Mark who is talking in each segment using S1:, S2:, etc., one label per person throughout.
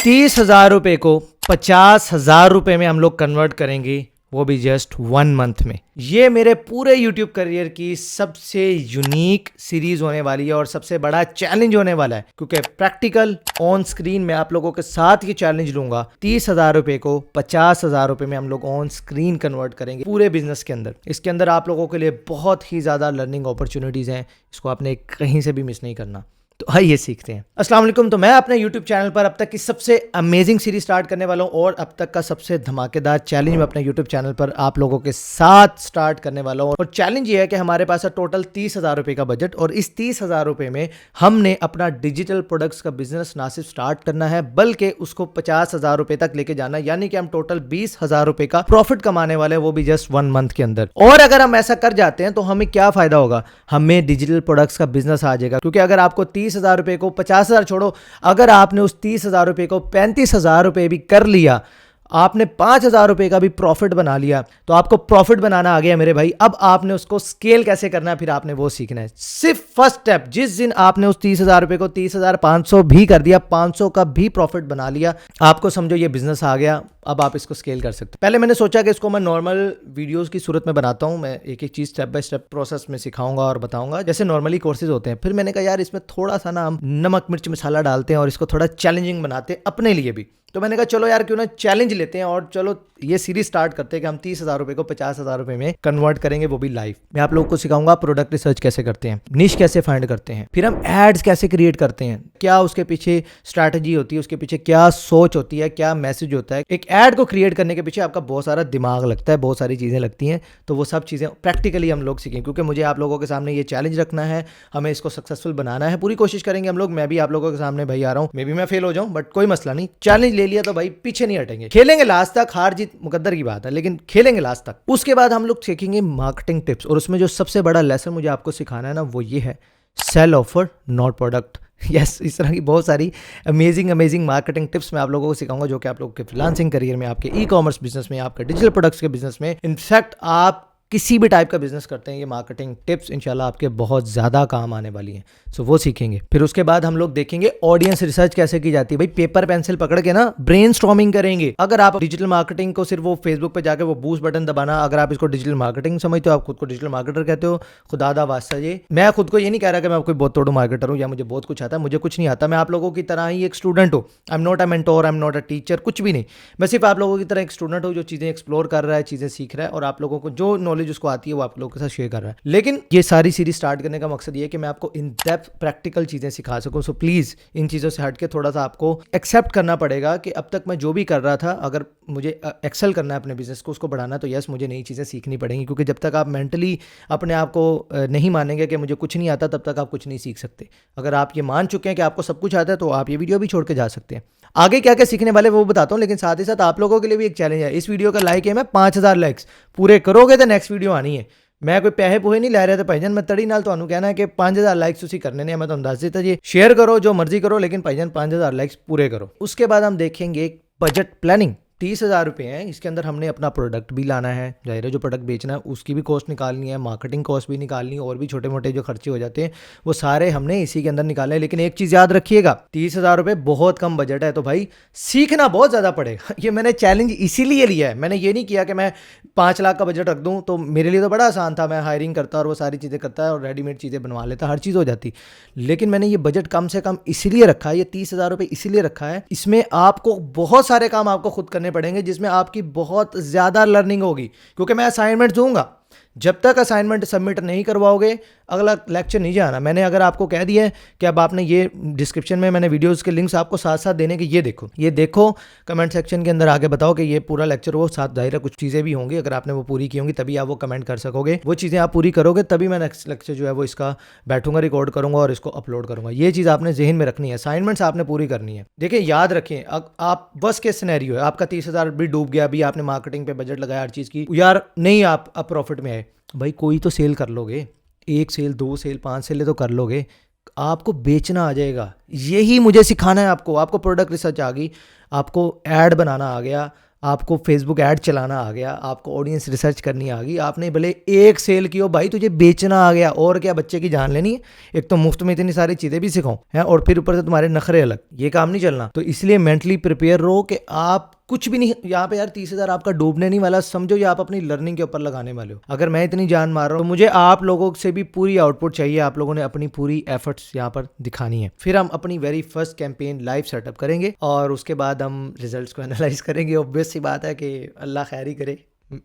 S1: 30,000 रुपए को 50,000 रुपए में हम लोग कन्वर्ट करेंगे, वो भी जस्ट 1 मंथ में। ये मेरे पूरे YouTube करियर की सबसे यूनिक सीरीज होने वाली है और सबसे बड़ा चैलेंज होने वाला है, क्योंकि प्रैक्टिकल ऑन स्क्रीन में आप लोगों के साथ ये चैलेंज लूंगा। 30,000 रुपए को 50,000 रुपए में हम लोग ऑन स्क्रीन कन्वर्ट करेंगे पूरे बिजनेस के अंदर। इसके अंदर आप लोगों के लिए बहुत ही ज्यादा लर्निंग अपॉर्चुनिटीज हैं, इसको आपने कहीं से भी मिस नहीं करना। तो आइए सीखते हैं। अस्सलाम वालेकुम। तो मैं अपने YouTube चैनल पर अब तक की सबसे अमेजिंग सीरीज स्टार्ट करने वाला हूं और अब तक का सबसे धमाकेदार चैलेंज मैं अपने YouTube चैनल पर आप लोगों के साथ स्टार्ट करने वाला हूं। और चैलेंज ये है कि हमारे पास है टोटल 30,000 रुपए का बजट और इस 30,000 रुपए में हमने अपना डिजिटल प्रोडक्ट्स का बिजनेस ना सिर्फ स्टार्ट करना है बल्कि उसको 50,000 रुपए तक लेके जाना है, यानी कि हम टोटल 20,000 रुपए का प्रॉफिट कमाने वाले हैं, वो भी जस्ट 1 मंथ के अंदर। और अगर हम ऐसा कर जाते हैं तो हमें क्या फायदा होगा? हमें डिजिटल प्रोडक्ट्स का बिजनेस आ जाएगा, क्योंकि अगर आपको 30,000 रुपए को 50,000 छोड़ो, अगर आपने उस 30,000 रुपए को 35,000 रुपए भी कर लिया, आपने 5,000 रुपए का भी प्रॉफिट बना लिया, तो आपको प्रॉफिट बनाना आ गया मेरे भाई। अब आपने उसको स्केल कैसे करना है, फिर आपने वो सीखना है। सिर्फ फर्स्ट स्टेप, जिस दिन आपने उस 30,000 रुपए को 30,500 भी कर दिया, 500 का भी प्रॉफिट बना लिया, आपको समझो ये बिजनेस आ गया। अब आप इसको स्केल कर सकते हैं। पहले मैंने सोचा कि इसको मैं नॉर्मल वीडियोस की सूरत में बनाता हूं, मैं एक एक चीज स्टेप बाय स्टेप प्रोसेस में सिखाऊंगा और बताऊंगा जैसे नॉर्मली कोर्सेज होते हैं। फिर मैंने कहा यार इसमें थोड़ा सा ना हम नमक मिर्च मसाला डालते हैं और इसको थोड़ा चैलेंजिंग बनाते हैं अपने लिए भी। तो मैंने कहा चलो यार क्यों ना चैलेंज लेते हैं और चलो ये सीरीज स्टार्ट करते हैं कि हम 30,000 रुपए को 50,000 रुपए में कन्वर्ट करेंगे, वो भी लाइव। मैं आप लोगों को सिखाऊंगा प्रोडक्ट रिसर्च कैसे करते हैं, निश कैसे फाइंड करते हैं, फिर हम एड्स कैसे क्रिएट करते हैं, क्या उसके पीछे स्ट्रैटेजी होती है, उसके पीछे क्या सोच होती है, क्या मैसेज होता है। एक एड को क्रिएट करने के पीछे आपका बहुत सारा दिमाग लगता है, बहुत सारी चीजें लगती हैं। तो वो सब चीजें प्रैक्टिकली हम लोग सीखें, क्योंकि मुझे आप लोगों के सामने ये चैलेंज रखना है, हमें इसको सक्सेसफुल बनाना है। पूरी कोशिश करेंगे हम लोग। मैं भी आप लोगों के सामने भाई आ रहा हूँ, मे बी मैं फेल हो जाऊं बट कोई मसला नहीं। चैलेंज ले लिया तो भाई पीछे नहीं हटेंगे, खेलेंगे लास्ट तक। हार जीत मुकद्दर की बात है, लेकिन खेलेंगे लास्ट तक। उसके बाद हम लोग सीखेंगे मार्केटिंग टिप्स, और उसमें जो सबसे बड़ा लेसन मुझे आपको सिखाना है ना, वो ये है cell offer not product. Yes, इस तरह की बहुत सारी अमेजिंग मार्केटिंग टिप्स मैं आप लोगों को सिखाऊंगा, जो कि आप लोगों के फ्रीलांसिंग करियर में, आपके ई कॉमर्स बिजनेस में, आपके डिजिटल प्रोडक्ट्स के बिजनेस में, इनफैक्ट आप किसी भी टाइप का बिजनेस करते हैं, ये मार्केटिंग टिप्स इंशाल्लाह आपके बहुत ज़्यादा काम आने वाली हैं। सो वो सीखेंगे। फिर उसके बाद हम लोग देखेंगे ऑडियंस रिसर्च कैसे की जाती है। भाई पेपर पेंसिल पकड़ के ना ब्रेनस्टॉर्मिंग करेंगे। अगर आप डिजिटल मार्केटिंग को सिर्फ वो फेसबुक पे जाके वो बूस्ट बटन दबाना, अगर आप इसको डिजिटल मार्केटिंग समझते हो, आप खुद को डिजिटल मार्केटर कहते हो, खुदादा वास्ता जी, मैं खुद को ये नहीं कह रहा कि मैं कोई बहुत तोड़ो मार्केटर हूँ या मुझे बहुत कुछ आता है, मुझे कुछ नहीं आता। मैं आप लोगों की तरह ही एक स्टूडेंट हूँ। I am not a mentor, I am not a teacher, कुछ भी नहीं। मैं सिर्फ आप लोगों की तरह एक स्टूडेंट हूँ जो चीज़ें एक्सप्लोर कर रहा है, चीज़ें सीख रहा है, और आप लोगों को जो नॉलेज उसको आती है वो आप लोगों के साथ शेयर कर रहा है। लेकिन ये सारी सीरीज स्टार्ट करने का मकसद ये है कि मैं आपको इन डेप्थ प्रैक्टिकल चीजें सिखा सकूं। सो प्लीज इन चीजों से हटके थोड़ा सा आपको एक्सेप्ट करना पड़ेगा कि अब तक मैं जो भी कर रहा था, अगर मुझे एक्सेल करना है अपने बिजनेस को, उसको बढ़ाना है, तो यस मुझे नई चीजें सीखनी पड़ेंगी। क्योंकि जब तक आप मेंटली अपने आप को नहीं मानेंगे कि मुझे कुछ नहीं आता, तब तक आप कुछ नहीं सीख सकते। अगर आप ये मान चुके हैं कि आपको सब कुछ आता है, तो आप ये वीडियो भी छोड़ के जा सकते हैं। आगे क्या क्या सीखने वाले वो बताता हूँ, लेकिन साथ ही साथ आप लोगों के लिए भी एक चैलेंज है। इस वीडियो का लाइक है मैं 5,000 लाइक्स पूरे करोगे तो नेक्स्ट वीडियो आनी है। मैं कोई पैसे पूहे नहीं लै रहा था भाईजान, मैं तड़ी नाल ਤੁਹਾਨੂੰ कहना है कि 5,000 लाइक्स तुसी करने ने, मैं ਤੁਹਾਨੂੰ ਦੱਸ ਦਿੱਤਾ जी। शेयर करो जो मर्जी करो, लेकिन भाईजान 5,000 लाइक्स पूरे करो। उसके बाद हम देखेंगे बजट प्लानिंग। 30,000 रुपये हैं, इसके अंदर हमने अपना प्रोडक्ट भी लाना है, जाहिर है जो प्रोडक्ट बेचना है उसकी भी कॉस्ट निकालनी है, मार्केटिंग कॉस्ट भी निकालनी है, और भी छोटे मोटे जो खर्चे हो जाते हैं वो सारे हमने इसी के अंदर निकालने हैं। लेकिन एक चीज़ याद रखिएगा, 30,000 रुपये बहुत कम बजट है, तो भाई सीखना बहुत ज़्यादा पड़ेगा। ये मैंने चैलेंज इसीलिए लिया है। मैंने ये नहीं किया कि मैं 5 लाख का बजट रख दूँ, तो मेरे लिए तो बड़ा आसान था, मैं हायरिंग करता और वो सारी चीज़ें करता और रेडीमेड चीज़ें बनवा लेता, हर चीज़ हो जाती। लेकिन मैंने ये बजट कम से कम इसीलिए रखा है, ये 30,000 रुपये इसीलिए रखा है। इसमें आपको बहुत सारे काम आपको खुद करने पड़ेंगे, जिसमें आपकी बहुत ज्यादा लर्निंग होगी, क्योंकि मैं असाइनमेंट दूंगा। जब तक असाइनमेंट सबमिट नहीं करवाओगे अगला लेक्चर नहीं जाना। मैंने अगर आपको कह दिया है कि अब आपने ये डिस्क्रिप्शन में मैंने वीडियोस के लिंक्स आपको साथ साथ देने के, ये देखो कमेंट सेक्शन के अंदर आके बताओ कि ये पूरा लेक्चर वो साथ, जाहिर है कुछ चीज़ें भी होंगी, अगर आपने वो पूरी की होंगी तभी आप वो कमेंट कर सकोगे। वो चीज़ें आप पूरी करोगे तभी मैं नेक्स्ट लेक्चर जो है वो इसका बैठूंगा, रिकॉर्ड करूंगा और इसको अपलोड करूंगा। ये चीज़ आपने जहन में रखनी है, असाइनमेंट्स आपने पूरी करनी है। देखिए याद रखें, आप बस के सिनेरियो है, आपका 30,000 भी डूब गया, अभी आपने मार्केटिंग पे बजट लगाया हर चीज़ की, यार नहीं आप अब प्रॉफिट में आए, भाई कोई तो सेल कर लोगे, 1 सेल 2 सेल 5 सेल तो कर लोगे, आपको बेचना आ जाएगा। यही मुझे सिखाना है आपको। आपको प्रोडक्ट रिसर्च आ गई, आपको ऐड बनाना आ गया, आपको फेसबुक ऐड चलाना आ गया, आपको ऑडियंस रिसर्च करनी आ गई, आपने भले एक सेल की हो, भाई तुझे बेचना आ गया, और क्या बच्चे की जान लेनी है। एक तो मुफ्त में इतनी सारी चीज़ें भी सिखाऊं है, और फिर ऊपर से तुम्हारे नखरे अलग, ये काम नहीं चलना। तो इसलिए मेंटली प्रिपेयर रहो कि आप कुछ भी नहीं, यहाँ पे यार 30,000 आपका डूबने नहीं वाला, समझो ये आप अपनी लर्निंग के ऊपर लगाने वाले हो। अगर मैं इतनी जान मार रहा हूँ तो मुझे आप लोगों से भी पूरी आउटपुट चाहिए, आप लोगों ने अपनी पूरी एफर्ट्स यहाँ पर दिखानी है। फिर हम अपनी very first campaign live setup करेंगे और उसके बाद हम रिजल्ट्स को एनालाइज करेंगे। ऑब्वियस सी बात है कि अल्लाह खैर ही करे,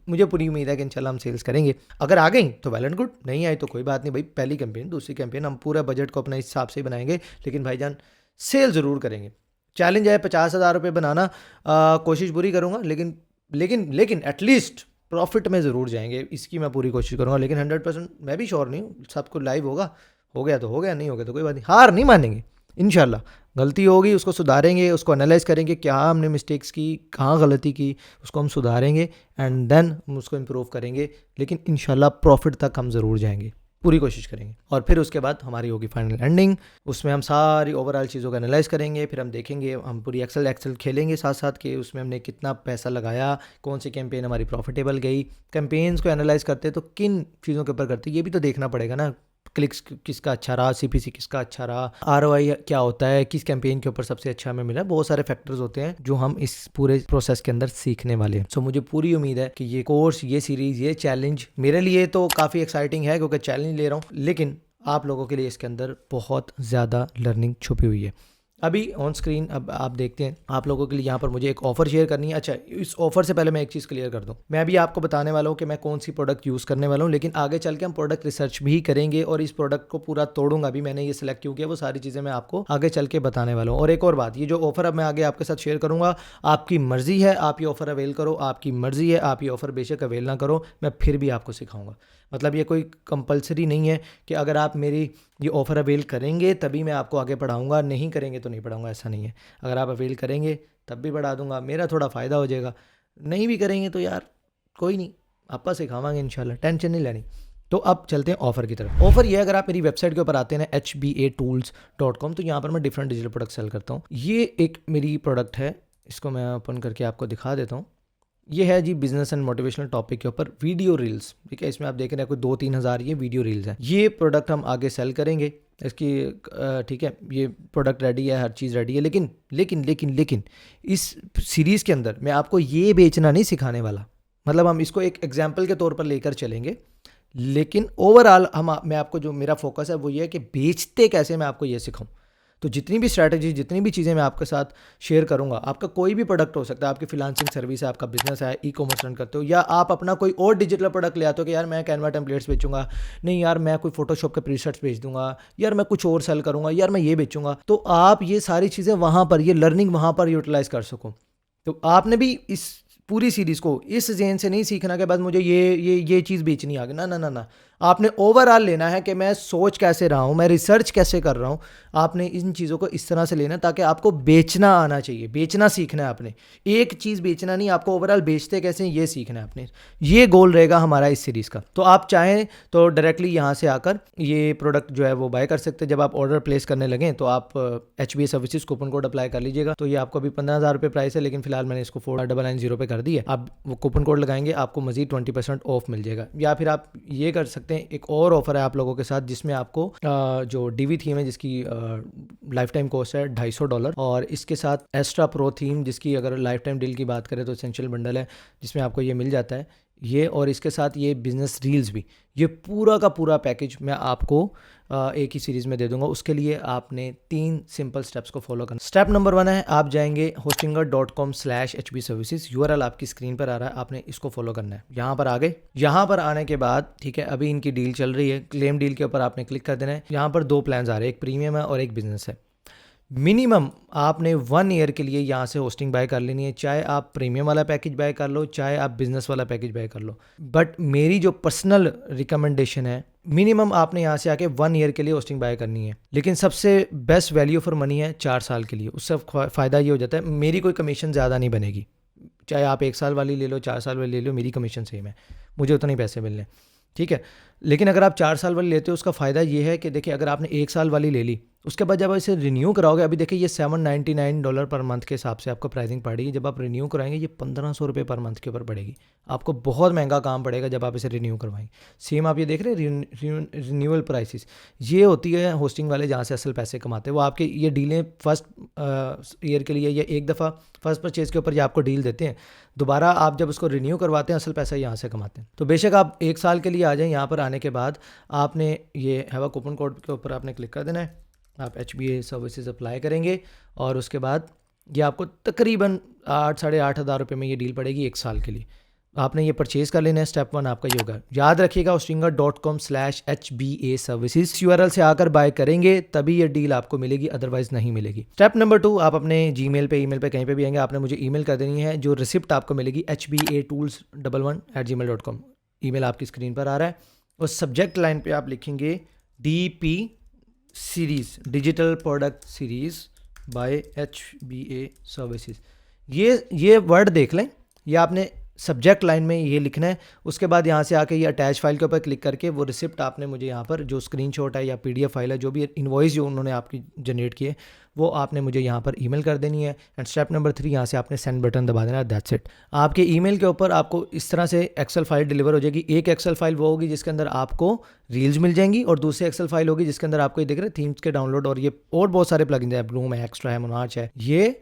S1: मुझे पूरी उम्मीद है कि इंशाल्लाह हम सेल्स करेंगे। अगर आ गई तो वेल एंड गुड, नहीं आई तो कोई बात नहीं भाई, पहली कैंपेन दूसरी कैंपेन हम पूरा बजट को अपने हिसाब से ही बनाएंगे, लेकिन भाईजान सेल ज़रूर करेंगे। चैलेंज है 50,000 रुपये बनाना, कोशिश पूरी करूँगा, लेकिन एटलीस्ट प्रॉफिट में ज़रूर जाएंगे, इसकी मैं पूरी कोशिश करूँगा। लेकिन 100% मैं भी श्योर नहीं हूँ, सब कुछ लाइव होगा, हो गया तो हो गया, नहीं हो गया तो कोई बात नहीं, हार नहीं मानेंगे इंशाल्लाह। गलती होगी उसको सुधारेंगे, उसको एनालाइज करेंगे क्या हमने मिस्टेक्स की, कहाँ गलती की, उसको हम सुधारेंगे एंड देन हम उसको इम्प्रूव करेंगे। लेकिन इंशाल्लाह प्रॉफिट तक हम ज़रूर जाएंगे, पूरी कोशिश करेंगे। और फिर उसके बाद हमारी होगी फाइनल एंडिंग, उसमें हम सारी ओवरऑल चीज़ों को एनालाइज करेंगे, फिर हम देखेंगे, हम पूरी एक्सेल खेलेंगे साथ साथ कि उसमें हमने कितना पैसा लगाया, कौन सी कैंपेन हमारी प्रॉफिटेबल गई। कैंपेन्स को एनालाइज करते तो किन चीज़ों के ऊपर करते ये भी तो देखना पड़ेगा ना, क्लिक्स किसका अच्छा रहा, सीपीसी किसका अच्छा रहा, आरओआई क्या होता है, किस कैंपेन के ऊपर सबसे अच्छा हमें मिला। बहुत सारे फैक्टर्स होते हैं जो हम इस पूरे प्रोसेस के अंदर सीखने वाले हैं। सो मुझे पूरी उम्मीद है कि ये कोर्स, ये सीरीज, ये चैलेंज मेरे लिए तो काफ़ी एक्साइटिंग है क्योंकि चैलेंज ले रहा हूँ, लेकिन आप लोगों के लिए इसके अंदर बहुत ज़्यादा लर्निंग छुपी हुई है। अभी ऑन स्क्रीन अब आप देखते हैं, आप लोगों के लिए यहाँ पर मुझे एक ऑफर शेयर करनी है। अच्छा, इस ऑफर से पहले मैं एक चीज़ क्लियर कर दूँ, मैं अभी आपको बताने वाला हूँ कि मैं कौन सी प्रोडक्ट यूज़ करने वाला हूँ, लेकिन आगे चल के हम प्रोडक्ट रिसर्च भी करेंगे और इस प्रोडक्ट को पूरा तोड़ूंगा। अभी मैंने ये सिलेक्ट क्यों किया, वो सारी चीज़ें मैं आपको आगे चल के बताने वाला हूँ। और एक और बात, ये जो ऑफर अब मैं आगे आपके साथ शेयर करूँगा, आपकी मर्जी है आप ये ऑफर अवेल करो, आपकी मर्जी है आप ये ऑफर बेशक अवेल ना करो, मैं फिर भी आपको सिखाऊंगा। मतलब ये कोई कंपलसरी नहीं है कि अगर आप मेरी ये ऑफ़र अवेल करेंगे तभी मैं आपको आगे पढ़ाऊँगा, नहीं करेंगे तो नहीं पढ़ाऊँगा, ऐसा नहीं है। अगर आप अवेल करेंगे तब भी पढ़ा दूँगा, मेरा थोड़ा फ़ायदा हो जाएगा। नहीं भी करेंगे तो यार कोई नहीं, आपा सिखावांगे इंशाल्लाह, टेंशन नहीं लेनी। तो अब चलते हैं ऑफ़र की तरफ। ऑफ़र ये, अगर आप मेरी वेबसाइट के ऊपर आते हैं ना hbatools.com, तो यहाँ पर मैं डिफरेंट डिजिटल प्रोडक्ट सेल करता हूँ। ये एक मेरी प्रोडक्ट है, इसको मैं ओपन करके आपको दिखा देता हूँ। ये है जी बिजनेस एंड मोटिवेशनल टॉपिक के ऊपर वीडियो रील्स, ठीक है। इसमें आप देख रहे हैं कोई 2-3 हज़ार ये वीडियो रील्स हैं। ये प्रोडक्ट हम आगे सेल करेंगे इसकी, ठीक है। ये प्रोडक्ट रेडी है, हर चीज़ रेडी है, लेकिन इस सीरीज़ के अंदर मैं आपको ये बेचना नहीं सिखाने वाला। मतलब हम इसको एक एग्जाम्पल के तौर पर लेकर चलेंगे, लेकिन ओवरऑल मैं आपको जो मेरा फोकस है वो ये है कि बेचते कैसे, मैं आपको ये सिखाऊं। तो जितनी भी स्ट्रैटेजी, जितनी भी चीज़ें मैं आपके साथ शेयर करूंगा, आपका कोई भी प्रोडक्ट हो सकता है, आपकी फ्रीलांसिंग सर्विस है, आपका बिजनेस है, ई कॉमर्स रन करते हो, या आप अपना कोई और डिजिटल प्रोडक्ट ले आते हो कि यार मैं कैनवा टेम्पलेट्स बेचूंगा, नहीं यार मैं कोई फोटोशॉप के प्रीसेट्स बेच दूंगा, यार मैं कुछ और सेल करूंगा, यार मैं ये बेचूंगा, तो आप ये सारी चीज़ें वहाँ पर, ये लर्निंग वहाँ पर यूटिलाइज कर सको। तो आपने भी इस पूरी सीरीज़ को इस जेन से नहीं सीखना कि बस मुझे ये चीज़ बेचनी आ गई, ना। आपने ओवरऑल लेना है कि मैं सोच कैसे रहा हूँ, मैं रिसर्च कैसे कर रहा हूँ। आपने इन चीज़ों को इस तरह से लेना ताकि आपको बेचना आना चाहिए, बेचना सीखना है आपने, एक चीज़ बेचना नहीं, आपको ओवरऑल बेचते कैसे हैं ये सीखना है आपने। ये गोल रहेगा हमारा इस सीरीज़ का। तो आप चाहें तो डायरेक्टली यहाँ से आकर ये प्रोडक्ट जो है वो बाय कर सकते हैं। जब आप ऑर्डर प्लेस करने लगें तो आप HBA services coupon code apply कर लीजिएगा। तो ये आपको अभी 15,000 रुपये प्राइस है, लेकिन फिलहाल मैंने इसको 4990 पे कर दी है। आप वो कूपन कोड लगाएंगे, आपको मजीद 20% ऑफ मिल जाएगा। या फिर आप ये कर सकते हैं, एक और ऑफर है आप लोगों के साथ, जिसमें आपको जो DV थीम है जिसकी लाइफ टाइम कॉस्ट है $250, और इसके साथ एक्स्ट्रा प्रो थीम जिसकी अगर लाइफ टाइम डील की बात करें तो एसेंशियल बंडल है जिसमें आपको ये मिल जाता है ये, और इसके साथ ये बिजनेस रील्स भी, ये पूरा का पूरा पैकेज मैं आपको एक ही सीरीज़ में दे दूंगा। उसके लिए आपने 3 सिंपल स्टेप्स को फॉलो करना। स्टेप नंबर 1 है, आप जाएंगे hostinger.com/HB सर्विसेज, URL आपकी स्क्रीन पर आ रहा है, आपने इसको फॉलो करना है। यहाँ पर आ गए, यहाँ पर आने के बाद ठीक है, अभी इनकी डील चल रही है, क्लेम डील के ऊपर आपने क्लिक कर देना है। यहाँ पर 2 प्लान्स आ रहे हैं, एक प्रीमियम है और एक बिजनेस है। मिनिमम आपने 1 ईयर के लिए यहाँ से होस्टिंग बाय कर लेनी है, चाहे आप प्रीमियम वाला पैकेज बाय कर लो, चाहे आप बिजनेस वाला पैकेज बाय कर लो। बट मेरी जो पर्सनल रिकमेंडेशन है, मिनिमम आपने यहाँ से आके 1 ईयर के लिए होस्टिंग बाय करनी है, लेकिन सबसे बेस्ट वैल्यू फॉर मनी है 4 साल के लिए। उससे फ़ायदा ये हो जाता है, मेरी कोई कमीशन ज़्यादा नहीं बनेगी, चाहे आप 1 साल वाली ले लो, 4 साल वाली ले लो, मेरी कमीशन सेम है, मुझे उतने ही पैसे मिलने, ठीक है। लेकिन अगर आप 4 साल वाली लेते हो, उसका फ़ायदा ये है कि देखिए, अगर आपने 1 साल वाली ले ली उसके बाद जब आप इसे रिन्यू कराओगे, अभी देखिए ये $799 पर मंथ के हिसाब से आपको प्राइसिंग पड़ेगी। जब आप रिन्यू कराएंगे ये ₹1500 पर मंथ के ऊपर पड़ेगी। आपको बहुत महंगा काम पड़ेगा जब आप इसे रिन्यू करवाएंगे। सेम आप ये देख रहे हैं रिन्यूअल प्राइसेस, ये होती है होस्टिंग वाले जहाँ से असल पैसे कमाते हैं। वो आपके ये डीलें फर्स्ट ईयर के लिए या एक दफ़ा फर्स्ट परचेज़ के ऊपर ये आपको डील देते हैं। दोबारा आप जब उसको रिन्यू करवाते हैं असल पैसा यहाँ से कमाते हैं। तो बेशक आप 1 साल के लिए आ जाएँ। यहाँ पर आने के बाद आपने ये हैव अ कूपन कोड के ऊपर आपने क्लिक कर देना है। आप HBA सर्विसेज अप्लाई करेंगे और उसके बाद ये आपको तकरीबन 8-8,5 हज़ार रुपये में ये डील पड़ेगी 1 साल के लिए। आपने ये परचेज़ कर लेना है। स्टेप 1 आपका ये होगा, याद रखिएगा hostinger.com/HBA सर्विसेज URL से आकर बाय करेंगे तभी ये डील आपको मिलेगी, अदरवाइज नहीं मिलेगी। स्टेप नंबर 2, आप अपने जीमेल पे ईमेल पे कहीं पे भी आएंगे, आपने मुझे ईमेल कर देनी है। जो रिसिप्ट आपको मिलेगी HBAtools11@gmail.com, ईमेल आपकी स्क्रीन पर आ रहा है। और सब्जेक्ट लाइन पे आप लिखेंगे DP series, digital product series by HBA services. ये वर्ड देख लें, ये आपने सब्जेक्ट लाइन में ये लिखना है। उसके बाद यहाँ से आके ये अटैच फाइल के ऊपर क्लिक करके वो रिसिप्ट आपने मुझे यहाँ पर जो स्क्रीनशॉट है या PDF फाइल है, जो भी इनवॉइस जो उन्होंने आपकी जनरेट किए, वो आपने मुझे यहाँ पर ईमेल कर देनी है। एंड स्टेप नंबर 3, यहाँ से आपने सेंड बटन दबा देना है। That's it. आपके ईमेल के ऊपर आपको इस तरह से एक्सेल फाइल डिलीवर हो जाएगी। एक एक्सेल फाइल वो होगी जिसके अंदर आपको रील्स मिल जाएंगी और दूसरी एक्सेल फाइल होगी जिसके अंदर आपको ये देख रहे हैं थीम्स के डाउनलोड और ये और बहुत सारे प्लगइन्स हैं, ब्लूम है, एक्स्ट्रा है, मोनार्च है ये,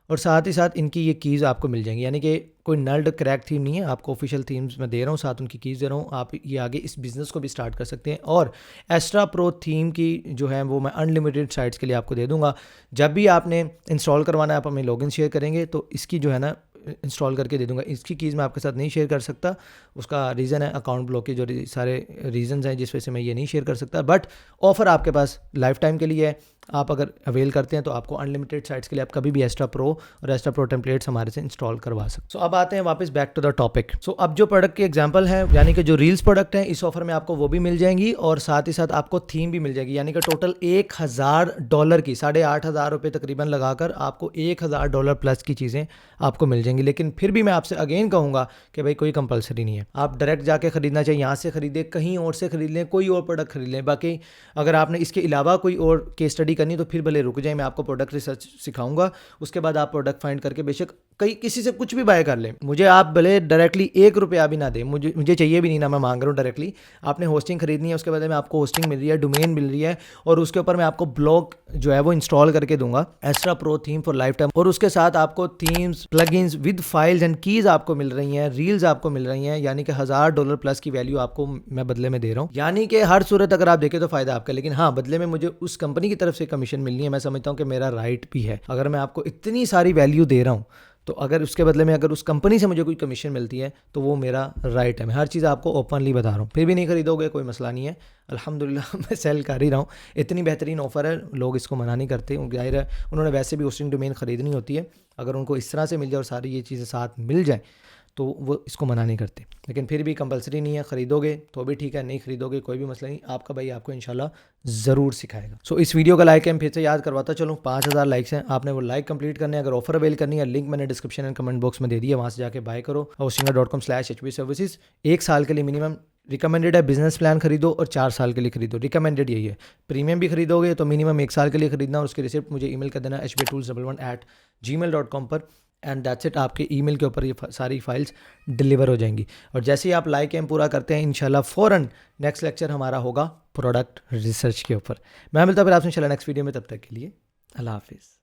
S1: और साथ ही साथ इनकी ये कीज़ आपको मिल जाएंगी। यानी कि कोई नल्ड क्रैक थीम नहीं है, आपको ऑफिशियल थीम्स मैं दे रहा हूँ, साथ उनकी कीज़ दे रहा हूँ। आप ये आगे इस बिज़नेस को भी स्टार्ट कर सकते हैं। और एक्स्ट्रा प्रो थीम की जो है वो मैं अनलिमिटेड साइट्स के लिए आपको दे दूँगा। जब भी आपने इंस्टॉल करवाना है आप हमें लॉगिन शेयर करेंगे तो इसकी जो है ना इंस्टॉल करके दे दूंगा। इसकी कीज़ मैं आपके साथ नहीं शेयर कर सकता, उसका रीज़न है अकाउंट ब्लॉक के जो सारे रीजंस हैं जिस वजह से मैं ये नहीं शेयर कर सकता। बट ऑफ़र आपके पास लाइफ टाइम के लिए है, आप अगर अवेल करते हैं तो आपको अनलिमिटेड साइट्स के लिए आप कभी भी एक्स्ट्रा प्रो और एक्स्ट्रा प्रो टेम्पलेट्स हमारे से इंस्टॉल करवा सकते। सो अब आते हैं वापस बैक टू द टॉपिक। सो अब जो प्रोडक्ट के एग्जांपल है, यानी कि जो रील्स प्रोडक्ट हैं, इस ऑफर में आपको वो भी मिल जाएंगी और साथ ही साथ आपको थीम भी मिल जाएगी। यानी कि टोटल $1,000 की, $8,500 तकरीबन लगाकर आपको $1,000 प्लस की चीज़ें आपको मिल जाएंगी। लेकिन फिर भी मैं आपसे अगेन कहूँगा कि भाई कोई कंपलसरी नहीं है, आप डायरेक्ट जाके खरीदना चाहिए, यहाँ से खरीदें, कहीं और से खरीद लें, कोई और प्रोडक्ट खरीद लें। बाकी अगर आपने इसके अलावा कोई और केस स्टडी करनी तो फिर भले रुक जाए, मैं आपको प्रोडक्ट रिसर्च सिखाऊंगा। उसके बाद आप प्रोडक्ट फाइंड करके बेशक किसी से कुछ भी बाय कर लें। मुझे आप भले डायरेक्टली ₹1 भी ना दें, मुझे चाहिए भी नहीं, ना मैं मांग रहा हूँ डायरेक्टली। आपने होस्टिंग खरीदनी है, उसके बाद में आपको होस्टिंग मिल रही है, डोमेन मिल रही है और उसके ऊपर मैं आपको ब्लॉग जो है वो इंस्टॉल करके दूंगा, extra pro theme for life time. और उसके साथ आपको themes, plugins with files and keys आपको मिल रही हैं, रील्स आपको मिल रही हैं। यानी कि $1,000 प्लस की वैल्यू आपको मैं बदले में दे रहा हूँ। यानी कि हर सूरत अगर आप देखें तो फायदा आपका, लेकिन हाँ बदले में मुझे उस कंपनी की तरफ से कमीशन मिलनी है। मैं समझता हूँ कि मेरा राइट भी है। अगर मैं आपको इतनी सारी वैल्यू दे रहा हूँ तो अगर उसके बदले में अगर उस कंपनी से मुझे कोई कमीशन मिलती है तो वो मेरा राइट है। मैं हर चीज़ आपको ओपनली बता रहा हूँ। फिर भी नहीं खरीदोगे कोई मसला नहीं है, अल्हम्दुलिल्लाह मैं सेल कर ही रहा हूँ। इतनी बेहतरीन ऑफ़र है, लोग इसको मना नहीं करते। जाहिर है उन्होंने वैसे भी होस्टिंग डोमेन ख़रीदनी होती है, अगर उनको इस तरह से मिल जाए और सारी ये चीज़ें साथ मिल जाए तो वो इसको मना नहीं करते। लेकिन फिर भी कंपलसरी नहीं है, ख़रीदोगे तो भी ठीक है, नहीं खरीदोगे कोई भी मसला नहीं, आपका भाई आपको इंशाल्लाह ज़रूर सिखाएगा। सो इस वीडियो का लाइक है, फिर से याद करवाता चलूँ, 5,000 लाइक्स हैं, आपने वो लाइक कंप्लीट करने हैं। अगर ऑफर अवेल करनी है, लिंक मैंने डिस्क्रिप्शन एंड कमेंट बॉक्स में दे दिया, वहाँ से जाके बाय करो। hostinger.com/HBA सर्विसेज 1 साल के लिए मिनिमम रिकमेंडेड है। बिजनेस प्लान खरीदो और 4 साल के लिए खरीदो, रिकमेंडेड यही है। प्रीमियम भी खरीदोगे तो मिनिमम 1 साल के लिए खरीदना और उसकी रिसिप्ट मुझे ईमेल कर देना HBAtools11@gmail.com पर। एंड दैट्स इट, आपके ईमेल के ऊपर ये सारी फाइल्स डिलीवर हो जाएंगी। और जैसे ही आप लाइक एम पूरा करते हैं इंशाल्लाह फ़ौरन नेक्स्ट लेक्चर हमारा होगा प्रोडक्ट रिसर्च के ऊपर। मैं मिलता हूँ फिर आपसे इंशाल्लाह नेक्स्ट वीडियो में, तब तक के लिए अल्लाह हाफिज़।